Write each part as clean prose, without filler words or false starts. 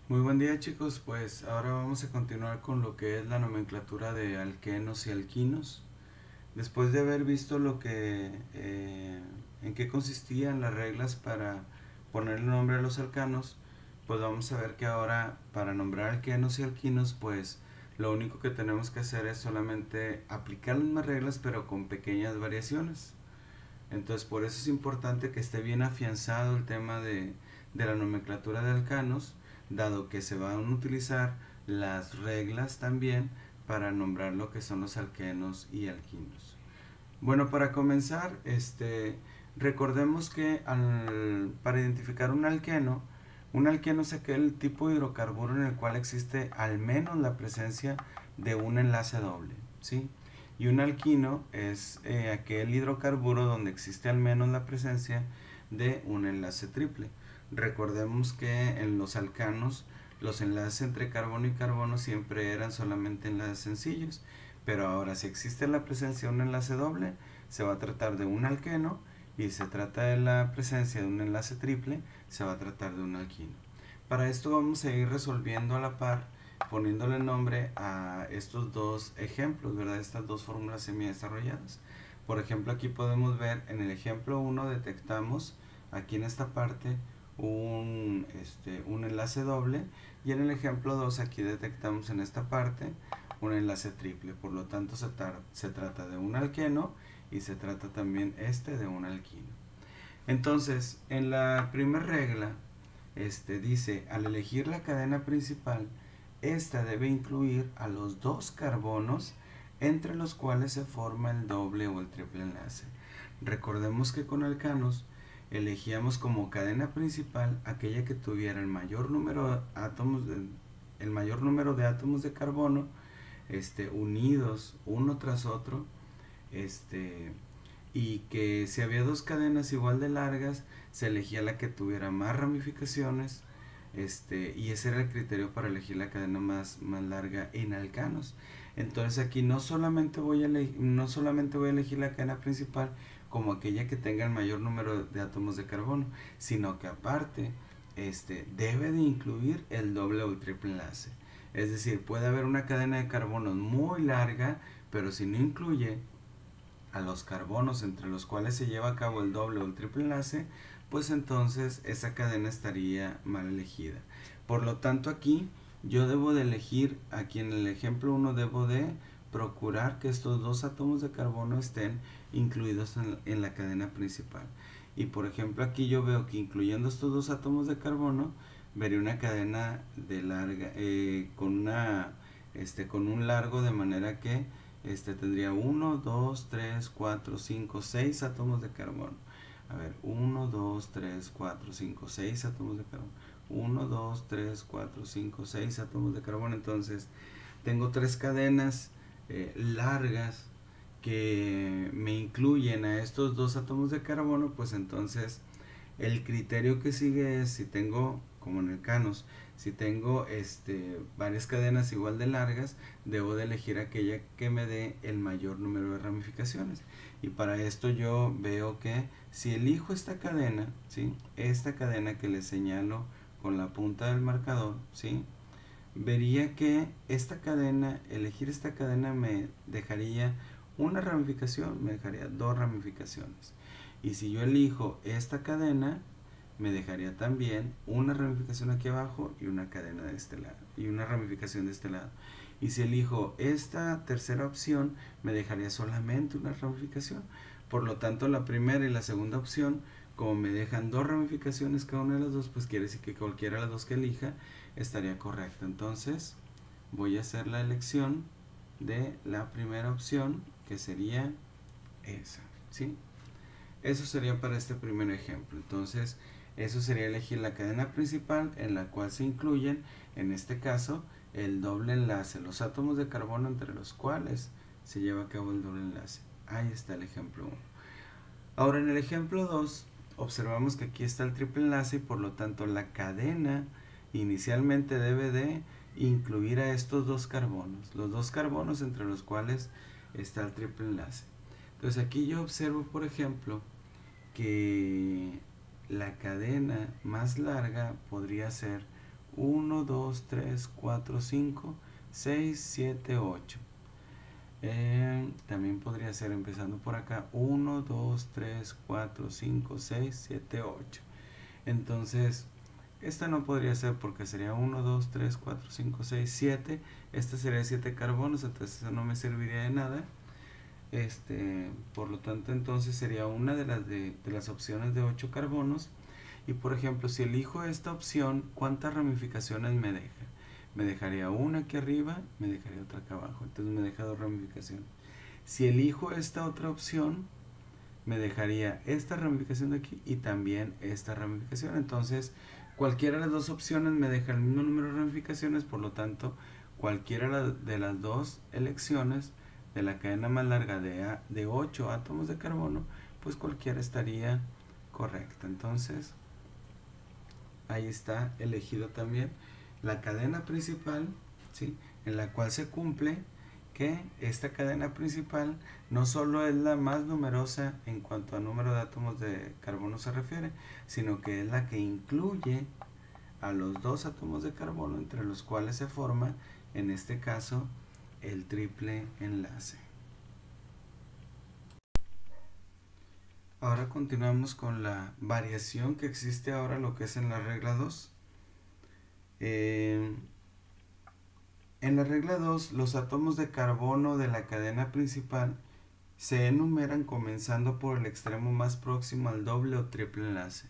Muy buen día, chicos, pues ahora vamos a continuar con lo que es la nomenclatura de alquenos y alquinos. Después de haber visto en qué consistían las reglas para ponerle nombre a los alcanos, pues vamos a ver que ahora para nombrar alquenos y alquinos, pues lo único que tenemos que hacer es solamente aplicar las mismas reglas pero con pequeñas variaciones. Entonces por eso es importante que esté bien afianzado el tema de la nomenclatura de alcanos, dado que se van a utilizar las reglas también para nombrar lo que son los alquenos y alquinos. Bueno, para comenzar, recordemos que para identificar un alqueno es aquel tipo de hidrocarburo en el cual existe al menos la presencia de un enlace doble, ¿sí? Y un alquino es aquel hidrocarburo donde existe al menos la presencia de un enlace triple. Recordemos que en los alcanos los enlaces entre carbono y carbono siempre eran solamente enlaces sencillos, pero ahora si existe la presencia de un enlace doble, se va a tratar de un alqueno, y si se trata de la presencia de un enlace triple, se va a tratar de un alquino. Para esto vamos a ir resolviendo a la par, poniéndole nombre a estos dos ejemplos, ¿verdad? Estas dos fórmulas semidesarrolladas. Por ejemplo, aquí podemos ver en el ejemplo 1 detectamos aquí en esta parte un enlace doble, y en el ejemplo 2 aquí detectamos en esta parte un enlace triple. Por lo tanto se trata de un alqueno y se trata también de un alquino. Entonces, en la primera regla, dice, al elegir la cadena principal, esta debe incluir a los dos carbonos entre los cuales se forma el doble o el triple enlace. Recordemos que con alcanos elegíamos como cadena principal aquella que tuviera el mayor número de átomos de carbono unidos uno tras otro, este, y que si había dos cadenas igual de largas, se elegía la que tuviera más ramificaciones, y ese era el criterio para elegir la cadena más larga en alcanos. Entonces aquí no solamente voy a elegir la cadena principal como aquella que tenga el mayor número de átomos de carbono, sino que aparte debe de incluir el doble o el triple enlace. Es decir, puede haber una cadena de carbonos muy larga, pero si no incluye a los carbonos entre los cuales se lleva a cabo el doble o el triple enlace, pues entonces esa cadena estaría mal elegida. Por lo tanto aquí yo debo de elegir, aquí en el ejemplo 1 debo de procurar que estos dos átomos de carbono estén incluidos en la cadena principal. Y por ejemplo aquí yo veo que incluyendo estos dos átomos de carbono, veré una cadena de larga, con un largo, de manera que tendría 1, 2, 3, 4, 5, 6 átomos de carbono. A ver, 1, 2, 3, 4, 5, 6 átomos de carbono. 1, 2, 3, 4, 5, 6 átomos de carbono. Entonces, tengo tres cadenas largas que me incluyen a estos dos átomos de carbono. Pues entonces el criterio que sigue es, si tengo, como en el Canos, si tengo varias cadenas igual de largas, debo de elegir aquella que me dé el mayor número de ramificaciones. Y para esto yo veo que si elijo esta cadena, ¿sí? Esta cadena que le señalo con la punta del marcador, ¿sí? Vería que elegir esta cadena me dejaría una ramificación, me dejaría dos ramificaciones. Y si yo elijo esta cadena, me dejaría también una ramificación aquí abajo y una cadena de este lado, y una ramificación de este lado. Y si elijo esta tercera opción, me dejaría solamente una ramificación. Por lo tanto, la primera y la segunda opción, como me dejan dos ramificaciones cada una de las dos, pues quiere decir que cualquiera de las dos que elija estaría correcta. Entonces voy a hacer la elección de la primera opción, que sería esa, ¿sí? Eso sería para este primer ejemplo. Entonces, eso sería elegir la cadena principal en la cual se incluyen, en este caso, el doble enlace, los átomos de carbono entre los cuales se lleva a cabo el doble enlace. Ahí está el ejemplo 1. Ahora, en el ejemplo 2, observamos que aquí está el triple enlace, y por lo tanto la cadena inicialmente debe de incluir a estos dos carbonos, los dos carbonos entre los cuales está el triple enlace. Entonces aquí yo observo, por ejemplo, que la cadena más larga podría ser 1, 2, 3, 4, 5, 6, 7, 8. También podría ser empezando por acá 1, 2, 3, 4, 5, 6, 7, 8. Entonces esta no podría ser porque sería 1, 2, 3, 4, 5, 6, 7. Esta sería 7 carbonos, entonces eso no me serviría de nada. Por lo tanto, entonces sería una de las opciones de 8 carbonos. Y por ejemplo, si elijo esta opción, ¿cuántas ramificaciones me deja? Me dejaría una aquí arriba, me dejaría otra acá abajo. Entonces me deja 2 ramificaciones. Si elijo esta otra opción, me dejaría esta ramificación de aquí y también esta ramificación. Entonces, cualquiera de las dos opciones me deja el mismo número de ramificaciones, por lo tanto, cualquiera de las dos elecciones de la cadena más larga de 8 átomos de carbono, pues cualquiera estaría correcta. Entonces, ahí está elegido también la cadena principal, ¿sí?, en la cual se cumple que esta cadena principal no solo es la más numerosa en cuanto a número de átomos de carbono se refiere, sino que es la que incluye a los 2 átomos de carbono entre los cuales se forma, en este caso, el triple enlace. Ahora continuamos con la variación que existe ahora, lo que es en la regla 2. En la regla 2, los átomos de carbono de la cadena principal se enumeran comenzando por el extremo más próximo al doble o triple enlace.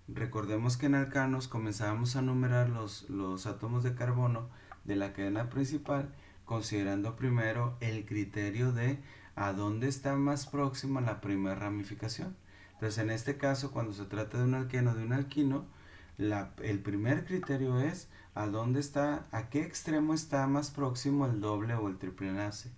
Recordemos que en alcanos comenzábamos a numerar los átomos de carbono de la cadena principal considerando primero el criterio de a dónde está más próxima la primera ramificación. Entonces, en este caso, cuando se trata de un alqueno o de un alquino, el primer criterio es a qué extremo está más próximo el doble o el triple enlace.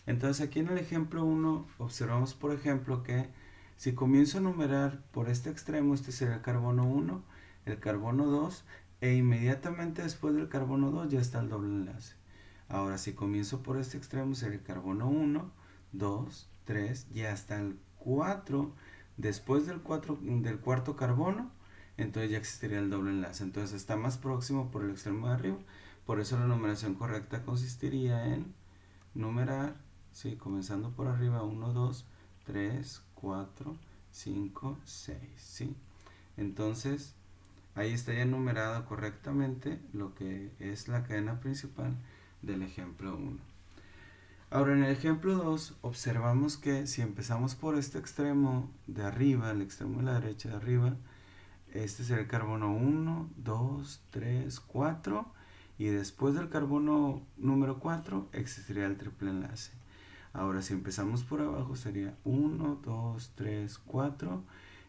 Entonces, aquí en el ejemplo 1 observamos, por ejemplo, que si comienzo a numerar por este extremo, este sería el carbono 1, el carbono 2, e inmediatamente después del carbono 2 ya está el doble enlace. Ahora, si comienzo por este extremo, sería el carbono 1, 2, 3, ya hasta el 4. Después del cuarto carbono, entonces ya existiría el doble enlace. Entonces está más próximo por el extremo de arriba. Por eso la numeración correcta consistiría en numerar, ¿sí?, comenzando por arriba, 1, 2, 3, 4, 5, 6, ¿sí? Entonces, ahí está ya numerado correctamente lo que es la cadena principal del ejemplo 1. Ahora, en el ejemplo 2, observamos que si empezamos por este extremo de arriba, el extremo de la derecha de arriba, este será el carbono 1, 2, 3, 4, y después del carbono número 4 existiría el triple enlace. Ahora, si empezamos por abajo, sería 1, 2, 3, 4,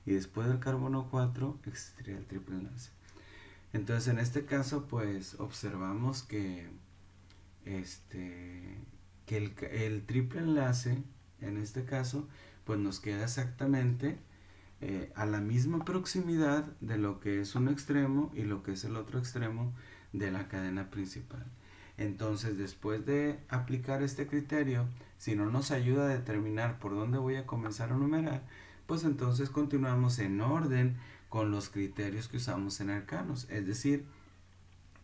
y después del carbono 4 existiría el triple enlace. Entonces, en este caso, pues observamos que el triple enlace, en este caso, pues nos queda exactamente a la misma proximidad de lo que es un extremo y lo que es el otro extremo de la cadena principal. Entonces, después de aplicar este criterio, si no nos ayuda a determinar por dónde voy a comenzar a numerar, pues entonces continuamos en orden con los criterios que usamos en arcanos. Es decir,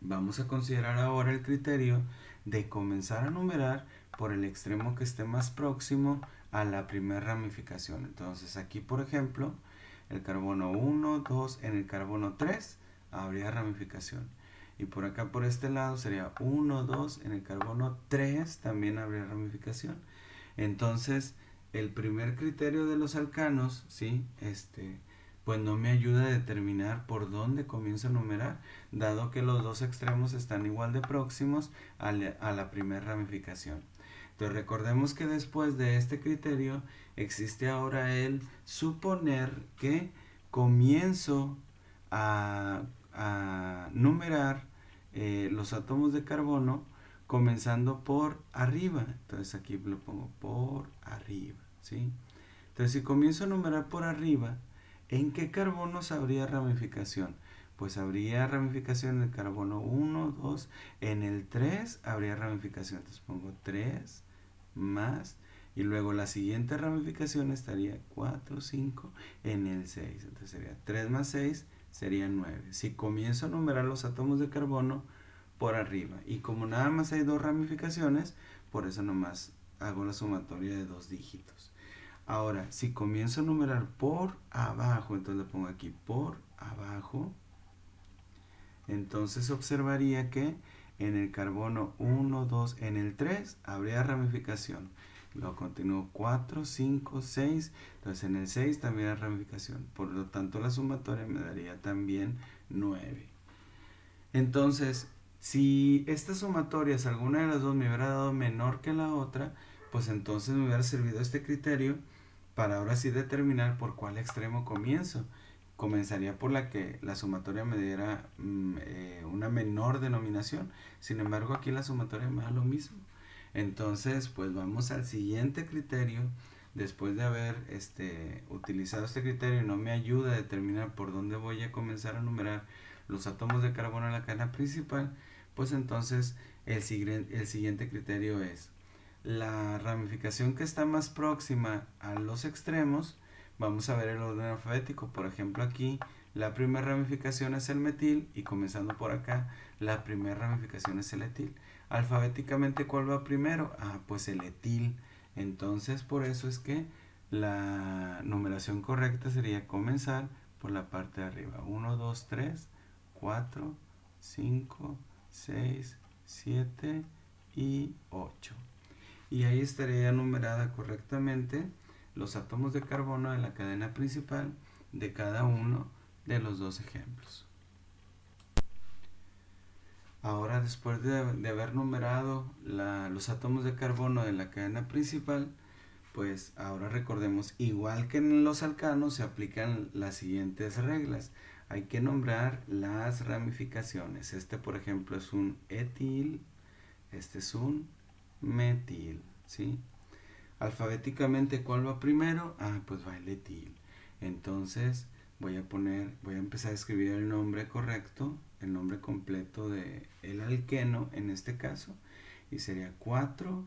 vamos a considerar ahora el criterio de comenzar a numerar por el extremo que esté más próximo a la primera ramificación. Entonces aquí, por ejemplo, el carbono 1, 2, en el carbono 3 habría ramificación. Y por acá, por este lado, sería 1, 2, en el carbono 3 también habría ramificación. Entonces, el primer criterio de los alcanos, ¿sí?, pues no me ayuda a determinar por dónde comienzo a numerar, dado que los dos extremos están igual de próximos a la primera ramificación. Entonces recordemos que después de este criterio existe ahora el suponer que comienzo a numerar los átomos de carbono comenzando por arriba. Entonces aquí lo pongo por arriba, ¿sí? Entonces si comienzo a numerar por arriba, ¿en qué carbonos habría ramificación? Pues habría ramificación en el carbono 1, 2, en el 3 habría ramificación. Entonces pongo 3 más, y luego la siguiente ramificación estaría 4, 5, en el 6. Entonces sería 3 más 6, sería 9. Si comienzo a numerar los átomos de carbono por arriba, y como nada más hay dos ramificaciones, por eso nomás hago la sumatoria de 2 dígitos. Ahora, si comienzo a numerar por abajo, entonces le pongo aquí por abajo, entonces observaría que en el carbono 1, 2, en el 3 habría ramificación. Luego continúo 4, 5, 6. Entonces en el 6 también hay ramificación. Por lo tanto la sumatoria me daría también 9. Entonces, si estas sumatorias, alguna de las dos me hubiera dado menor que la otra, pues entonces me hubiera servido este criterio para ahora sí determinar por cuál extremo comienzo. Comenzaría por la que la sumatoria me diera una menor denominación. Sin embargo, aquí la sumatoria me da lo mismo. Entonces, pues vamos al siguiente criterio. Después de haber utilizado este criterio, no me ayuda a determinar por dónde voy a comenzar a numerar los átomos de carbono en la cadena principal. Pues entonces el siguiente criterio es la ramificación que está más próxima a los extremos. Vamos a ver el orden alfabético. Por ejemplo, aquí la primera ramificación es el metil y comenzando por acá, la primera ramificación es el etil. Alfabéticamente, ¿cuál va primero? Pues el etil. Entonces, por eso es que la numeración correcta sería comenzar por la parte de arriba. 1, 2, 3, 4, 5, 6, 7 y 8. Y ahí estaría numerada correctamente los átomos de carbono en la cadena principal de cada uno de los dos ejemplos. Ahora, después de haber numerado los átomos de carbono de la cadena principal, pues ahora recordemos, igual que en los alcanos, se aplican las siguientes reglas. Hay que nombrar las ramificaciones. Este, por ejemplo, es un etil, este es un metil, ¿sí? Alfabéticamente, ¿cuál va primero? Pues va el etil. Entonces voy a empezar a escribir el nombre correcto, el nombre completo de el alqueno en este caso, y sería 4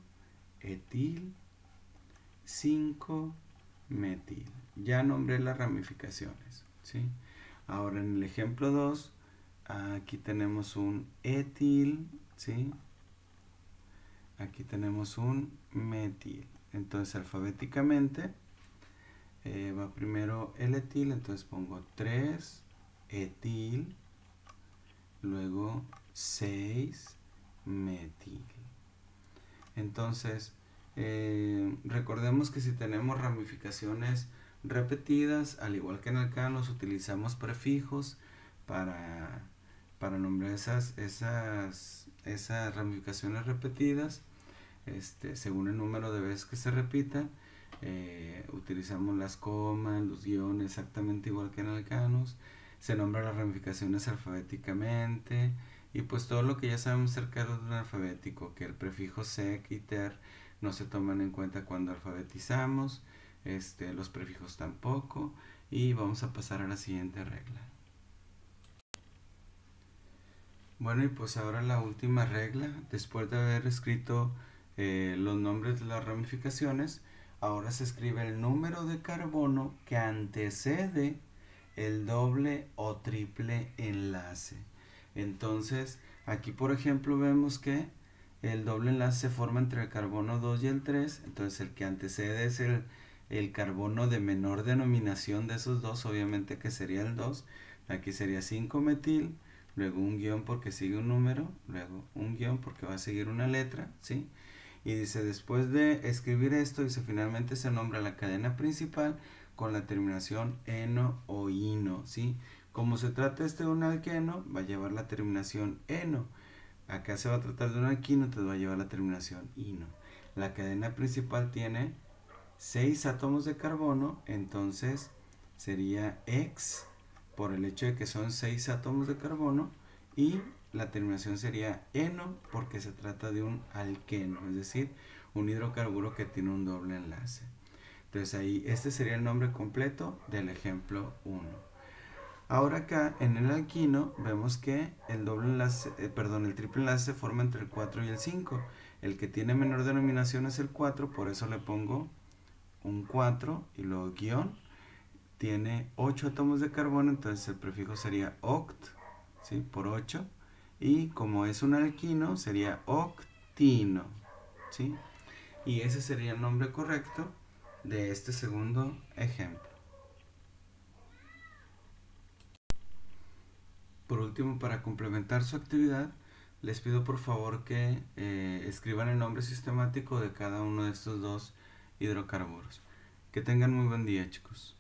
etil 5 metil. Ya nombré las ramificaciones, ¿sí? Ahora en el ejemplo 2, aquí tenemos un etil, ¿sí? Aquí tenemos un metil. Entonces alfabéticamente va primero el etil, entonces pongo 3 etil, luego 6 metil. Entonces recordemos que si tenemos ramificaciones repetidas, al igual que en alcanos, utilizamos prefijos para nombrar esas ramificaciones repetidas. Según el número de veces que se repita, utilizamos las comas, los guiones, exactamente igual que en alcanos. Se nombran las ramificaciones alfabéticamente, y pues todo lo que ya sabemos acerca del orden alfabético, que el prefijo sec y ter no se toman en cuenta cuando alfabetizamos, los prefijos tampoco, y vamos a pasar a la siguiente regla. Bueno, y pues ahora la última regla, después de haber escrito los nombres de las ramificaciones, ahora se escribe el número de carbono que antecede el doble o triple enlace. Entonces, aquí por ejemplo vemos que el doble enlace se forma entre el carbono 2 y el 3, entonces el que antecede es el carbono de menor denominación de esos dos, obviamente que sería el 2, aquí sería 5 metil, luego un guión porque sigue un número, luego un guión porque va a seguir una letra, ¿sí? Y dice, después de escribir esto, dice, finalmente se nombra la cadena principal con la terminación eno o ino, ¿sí? Como se trata de un alqueno, va a llevar la terminación eno. Acá se va a tratar de un alquino, entonces va a llevar la terminación ino. La cadena principal tiene 6 átomos de carbono, entonces sería X por el hecho de que son 6 átomos de carbono, y la terminación sería eno porque se trata de un alqueno, es decir, un hidrocarburo que tiene un doble enlace. Entonces ahí este sería el nombre completo del ejemplo 1. Ahora acá en el alquino vemos que el triple enlace se forma entre el 4 y el 5. El que tiene menor denominación es el 4, por eso le pongo un 4 y luego guión. tiene 8 átomos de carbono, entonces el prefijo sería oct, ¿sí? Por 8. Y como es un alquino, sería octino, ¿sí? Y ese sería el nombre correcto de este segundo ejemplo. Por último, para complementar su actividad, les pido por favor que escriban el nombre sistemático de cada uno de estos dos hidrocarburos. Que tengan muy buen día, chicos.